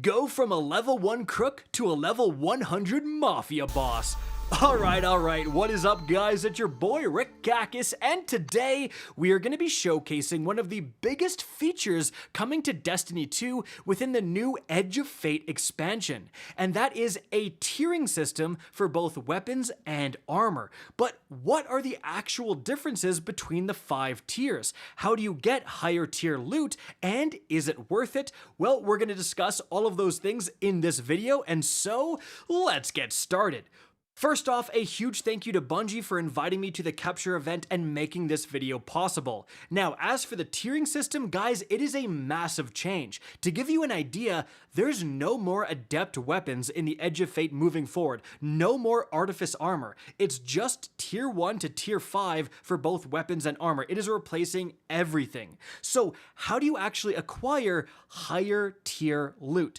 Go from a level 1 crook to a level 100 mafia boss. Alright, what is up guys? It's your boy Rick Gakis, and today we are going to be showcasing one of the biggest features coming to Destiny 2 within the new Edge of Fate expansion, and that is a tiering system for both weapons and armor. But what are the actual differences between the 5 tiers? How do you get higher tier loot, and is it worth it? Well, we're going to discuss all of those things in this video, and so let's get started. First off, a huge thank you to Bungie for inviting me to the capture event and making this video possible. Now, as for the tiering system, guys, it is a massive change. To give you an idea, there's no more adept weapons in the Edge of Fate moving forward, no more artifice armor. It's just tier 1 to tier 5 for both weapons and armor. It is replacing everything. So, how do you actually acquire higher tier loot?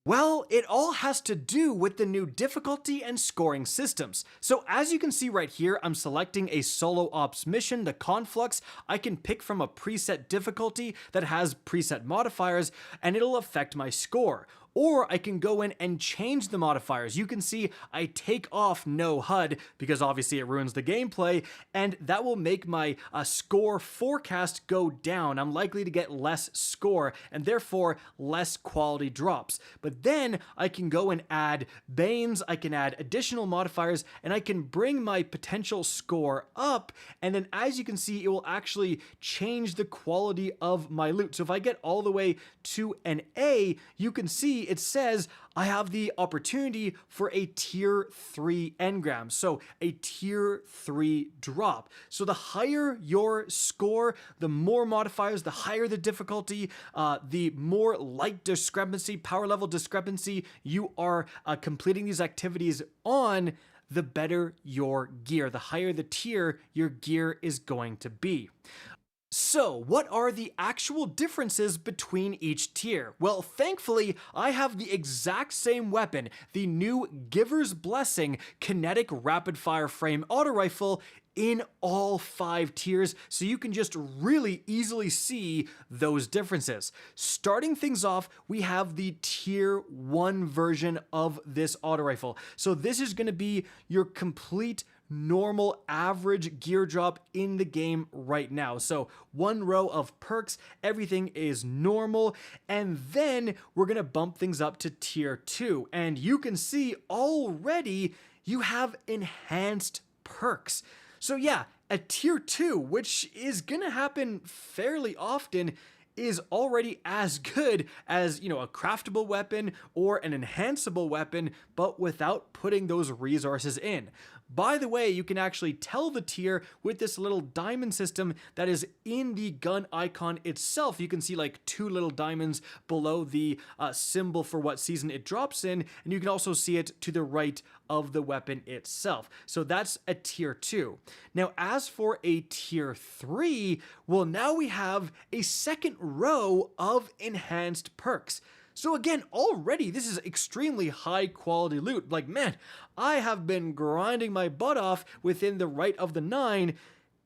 Well, it all has to do with the new difficulty and scoring systems. So as you can see right here, I'm selecting a solo ops mission, the Conflux. I can pick from a preset difficulty that has preset modifiers, and it'll affect my score. Or I can go in and change the modifiers. You can see I take off no HUD because obviously it ruins the gameplay, and that will make my score forecast go down. I'm likely to get less score and therefore less quality drops. But then I can go and add Banes, I can add additional modifiers, and I can bring my potential score up. And then as you can see, it will actually change the quality of my loot. So if I get all the way to an A, you can see it says I have the opportunity for a tier 3 engram, so a tier 3 drop. So the higher your score, the more modifiers, the higher the difficulty, the more light discrepancy, power level discrepancy you are completing these activities on, the better your gear. The higher the tier, your gear is going to be. So, what are the actual differences between each tier? Well, thankfully, I have the exact same weapon, the new Giver's Blessing kinetic rapid-fire frame auto rifle in all 5 tiers, so you can just really easily see those differences. Starting things off, we have the tier 1 version of this auto rifle. So this is going to be your complete normal average gear drop in the game right now. So 1 row of perks, everything is normal, and then we're gonna bump things up to tier 2, and you can see already you have enhanced perks. So yeah, a tier 2, which is gonna happen fairly often, is already as good as, you know, a craftable weapon or an enhanceable weapon, but without putting those resources in. By the way, you can actually tell the tier with this little diamond system that is in the gun icon itself. You can see like 2 little diamonds below the symbol for what season it drops in, and you can also see it to the right of the weapon itself. So that's a tier 2. Now, as for a tier 3, well, now we have a second row of enhanced perks. So again, already this is extremely high quality loot. Like, man, I have been grinding my butt off within the right of the 9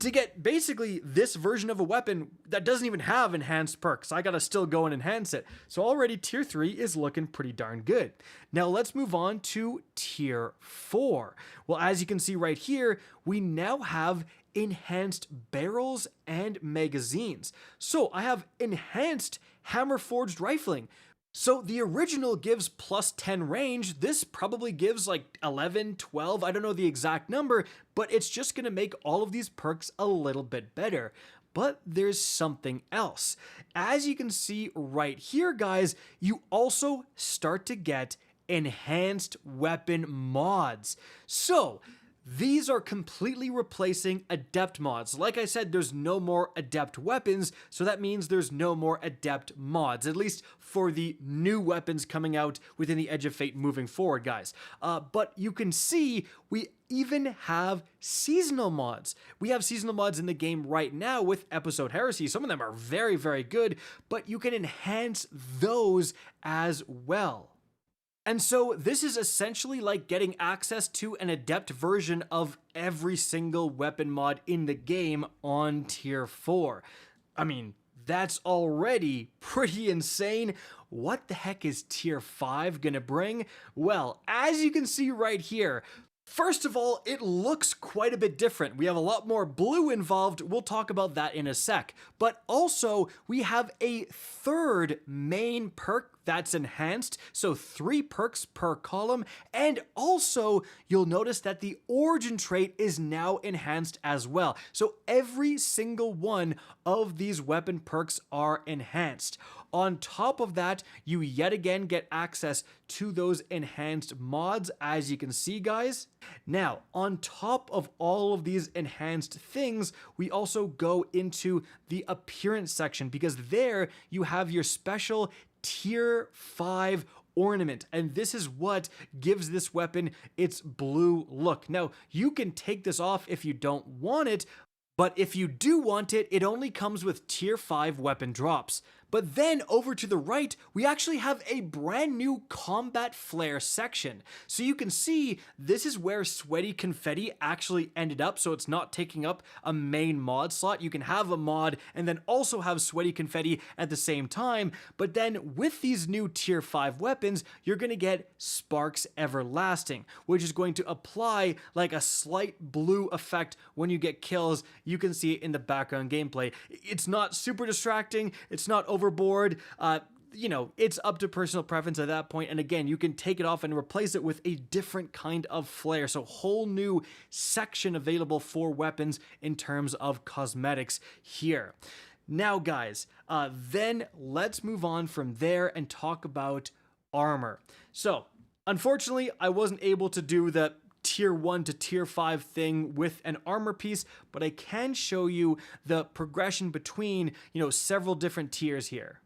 to get basically this version of a weapon that doesn't even have enhanced perks. I gotta still go and enhance it. So already tier 3 is looking pretty darn good. Now let's move on to tier 4. Well, as you can see right here, we now have enhanced barrels and magazines. So I have enhanced hammer forged rifling. So the original gives plus 10 range, this probably gives like 11, 12, I don't know the exact number, but it's just going to make all of these perks a little bit better. But there's something else. As you can see right here, guys, you also start to get enhanced weapon mods. So these are completely replacing adept mods. Like I said, there's no more adept weapons, so that means there's no more adept mods, at least for the new weapons coming out within the Edge of Fate moving forward, guys. But you can see we even have seasonal mods. We have seasonal mods in the game right now with Episode Heresy. Some of them are very, very good, but you can enhance those as well. And so this is essentially like getting access to an adept version of every single weapon mod in the game on tier 4. I mean, that's already pretty insane. what the heck is tier 5 gonna bring? Well, as you can see right here, first of all, it looks quite a bit different. We have a lot more blue involved. We'll talk about that in a sec. But also, we have a third main perk that's enhanced, so 3 perks per column, and also you'll notice that the origin trait is now enhanced as well. So every single one of these weapon perks are enhanced. On top of that, you yet again get access to those enhanced mods, as you can see, guys. Now, on top of all of these enhanced things, we also go into the appearance section, because there you have your special tier 5 ornament, and this is what gives this weapon its blue look. Now, you can take this off if you don't want it, but if you do want it, it only comes with tier 5 weapon drops. But then over to the right, we actually have a brand new combat flare section. So you can see this is where Sweaty Confetti actually ended up, so it's not taking up a main mod slot. You can have a mod and then also have Sweaty Confetti at the same time, but then with these new tier 5 weapons, you're gonna get Sparks Everlasting, which is going to apply like a slight blue effect when you get kills. You can see it in the background gameplay. It's not super distracting, it's not overboard, you know, it's up to personal preference at that point. And again, you can take it off and replace it with a different kind of flare. So whole new section available for weapons in terms of cosmetics here. Now guys, then let's move on from there and talk about armor. So unfortunately, I wasn't able to do the tier 1 to tier 5 thing with an armor piece, but I can show you the progression between, you know, several different tiers here.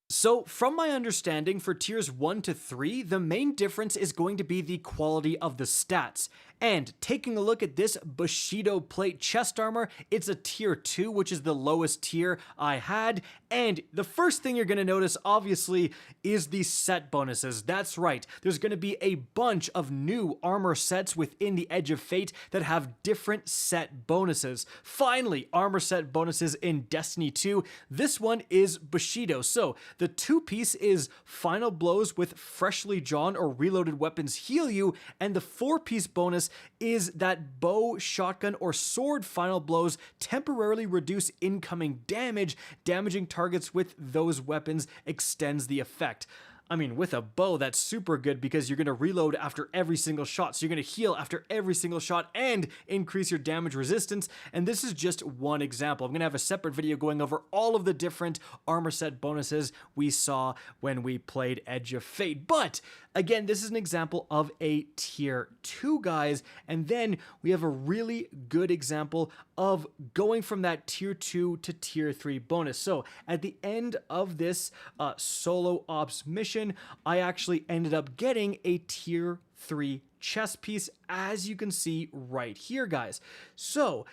So from my understanding, for tiers 1 to 3, the main difference is going to be the quality of the stats. And taking a look at this Bushido plate chest armor, it's a tier 2, which is the lowest tier I had. And the first thing you're going to notice, obviously, is the set bonuses. That's right, there's going to be a bunch of new armor sets within the Edge of Fate that have different set bonuses. Finally, armor set bonuses in Destiny 2. This one is Bushido. So the 2-piece is Final Blows with freshly drawn or reloaded weapons heal you, and the 4-piece bonus is that bow, shotgun, or sword final blows temporarily reduce incoming damage. Damaging targets with those weapons extends the effect. I mean, with a bow, that's super good because you're going to reload after every single shot. So you're going to heal after every single shot and increase your damage resistance. And this is just one example. I'm going to have a separate video going over all of the different armor set bonuses we saw when we played Edge of Fate. But again, this is an example of a tier 2, guys. And then we have a really good example of going from that tier 2 to tier 3 bonus. So at the end of this solo ops mission, I actually ended up getting a tier 3 chest piece, as you can see right here, guys. So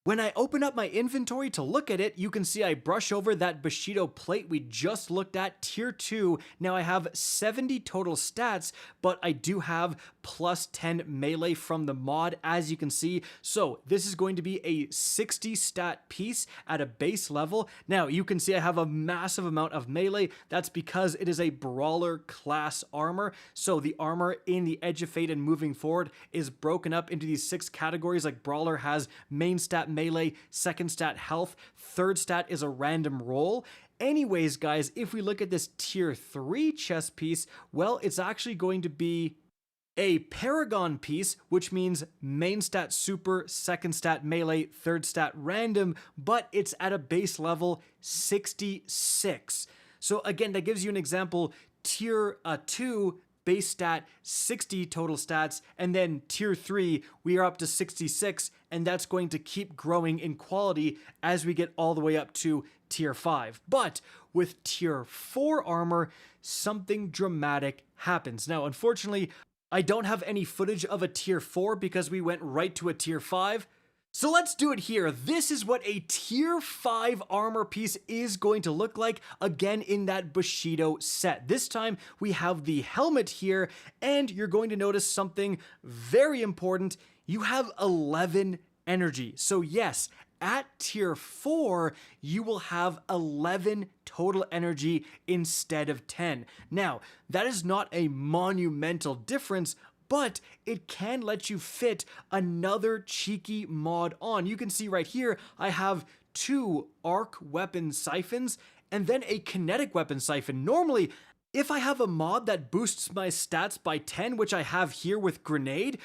when I open up my inventory to look at it, you can see I brush over that Bushido plate we just looked at, tier 2. Now I have 70 total stats, but I do have plus 10 melee from the mod, as you can see. So this is going to be a 60 stat piece at a base level. Now you can see I have a massive amount of melee. That's because it is a brawler class armor. So the armor in the Edge of Fate and moving forward is broken up into these 6 categories. Like brawler has main stat melee, second stat health, third stat is a random roll. Anyways, guys, if we look at this tier 3 chest piece, well, it's actually going to be a Paragon piece, which means main stat super, second stat melee, third stat random, but it's at a base level 66. So again, that gives you an example. Tier 2 base stat 60 total stats, and then tier 3 we are up to 66, and that's going to keep growing in quality as we get all the way up to tier 5. But with tier 4 armor, something dramatic happens. Now unfortunately, I don't have any footage of a tier 4 because we went right to a tier 5. So let's do it here. This is what a tier 5 armor piece is going to look like, again in that Bushido set. This time we have the helmet here, and you're going to notice something very important. You have 11 energy. So yes, at tier 4, you will have 11 total energy instead of 10. Now, that is not a monumental difference, but it can let you fit another cheeky mod on. You can see right here, I have 2 arc weapon siphons and then a kinetic weapon siphon. Normally, if I have a mod that boosts my stats by 10, which I have here with Grenade,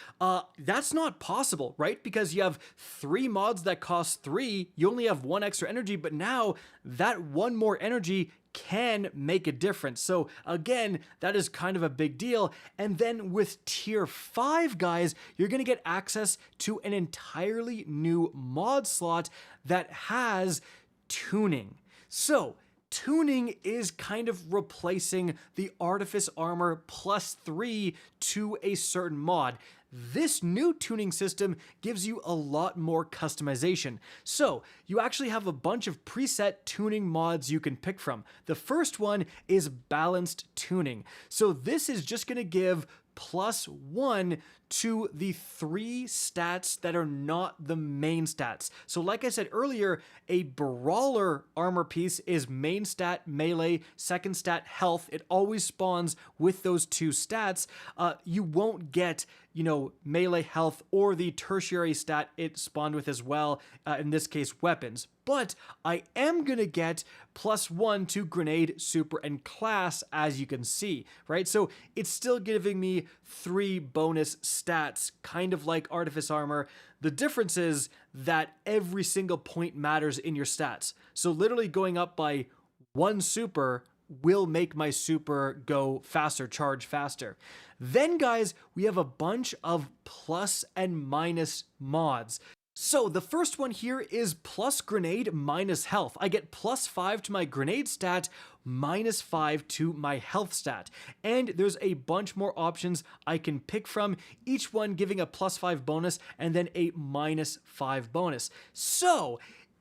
that's not possible, right? Because you have 3 mods that cost 3, you only have 1 extra energy, but now that 1 more energy can make a difference. So again, that is kind of a big deal. And then with tier 5, guys, you're gonna get access to an entirely new mod slot that has tuning. So tuning is kind of replacing the Artifice Armor +3 to a certain mod. This new tuning system gives you a lot more customization. So you actually have a bunch of preset tuning mods you can pick from. The first one is balanced tuning. So this is just going to give +1 to the 3 stats that are not the main stats. So like I said earlier, a brawler armor piece is main stat melee, second stat health. It always spawns with those 2 stats. You won't get, melee health or the tertiary stat it spawned with as well, in this case weapons. But I am gonna get +1 to grenade, super, and class, as you can see, right? So it's still giving me 3 bonus stats, kind of like Artifice Armor. The difference is that every single point matters in your stats. So literally going up by 1 super will make my super go faster, charge faster. Then guys, we have a bunch of plus and minus mods. So the first one here is plus grenade minus health. I get +5 to my grenade stat, -5 to my health stat. And there's a bunch more options I can pick from, each one giving a +5 bonus and then a -5 bonus. So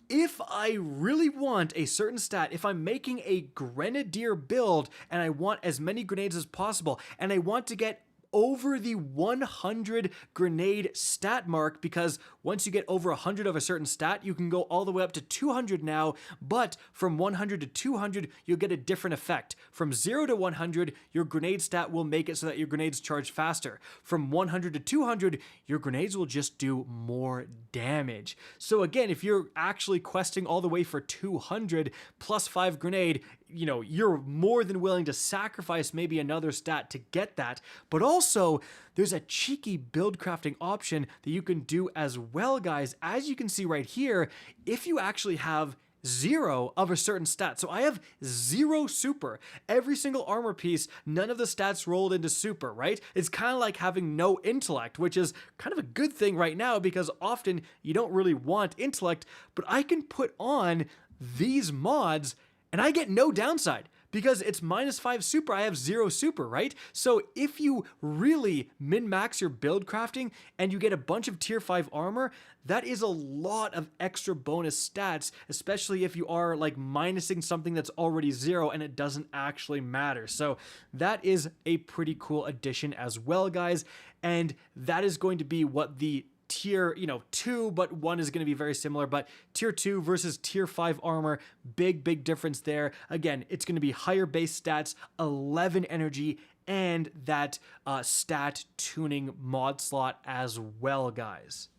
if I really want a certain stat, if I'm making a grenadier build and I want as many grenades as possible and I want to get over the 100 grenade stat mark, because once you get over 100 of a certain stat, you can go all the way up to 200 now, but from 100 to 200, you'll get a different effect. From 0 to 100, your grenade stat will make it so that your grenades charge faster. From 100 to 200, your grenades will just do more damage. So again, if you're actually questing all the way for 200 +5 grenade, you're more than willing to sacrifice maybe another stat to get that. But also, there's a cheeky build crafting option that you can do as well, guys. As you can see right here, if you actually have 0 of a certain stat. So I have 0 super. Every single armor piece, none of the stats rolled into super, right? It's kind of like having no intellect, which is kind of a good thing right now because often you don't really want intellect, but I can put on these mods and I get no downside because it's -5 super, I have 0 super, right? So if you really min-max your build crafting and you get a bunch of tier 5 armor, that is a lot of extra bonus stats, especially if you are like minusing something that's already 0 and it doesn't actually matter. So that is a pretty cool addition as well, guys. And that is going to be what the tier 2, but 1 is going to be very similar, but tier 2 versus tier 5 armor, big difference there. Again, it's going to be higher base stats, 11 energy, and that stat tuning mod slot as well, guys.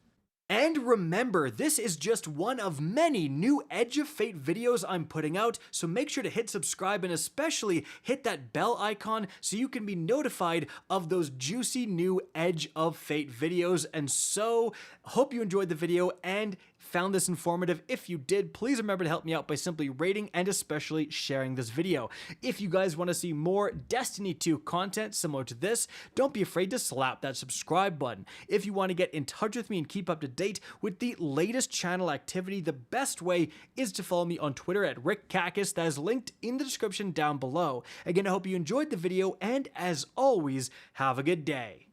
And remember, this is just one of many new Edge of Fate videos I'm putting out, so make sure to hit subscribe and especially hit that bell icon so you can be notified of those juicy new Edge of Fate videos. And so, hope you enjoyed the video and found this informative. If you did, please remember to help me out by simply rating and especially sharing this video. If you guys want to see more Destiny 2 content similar to this, don't be afraid to slap that subscribe button. If you want to get in touch with me and keep up to date with the latest channel activity, the best way is to follow me on Twitter at RickCacus. That is linked in the description down below. Again, I hope you enjoyed the video, and as always, have a good day.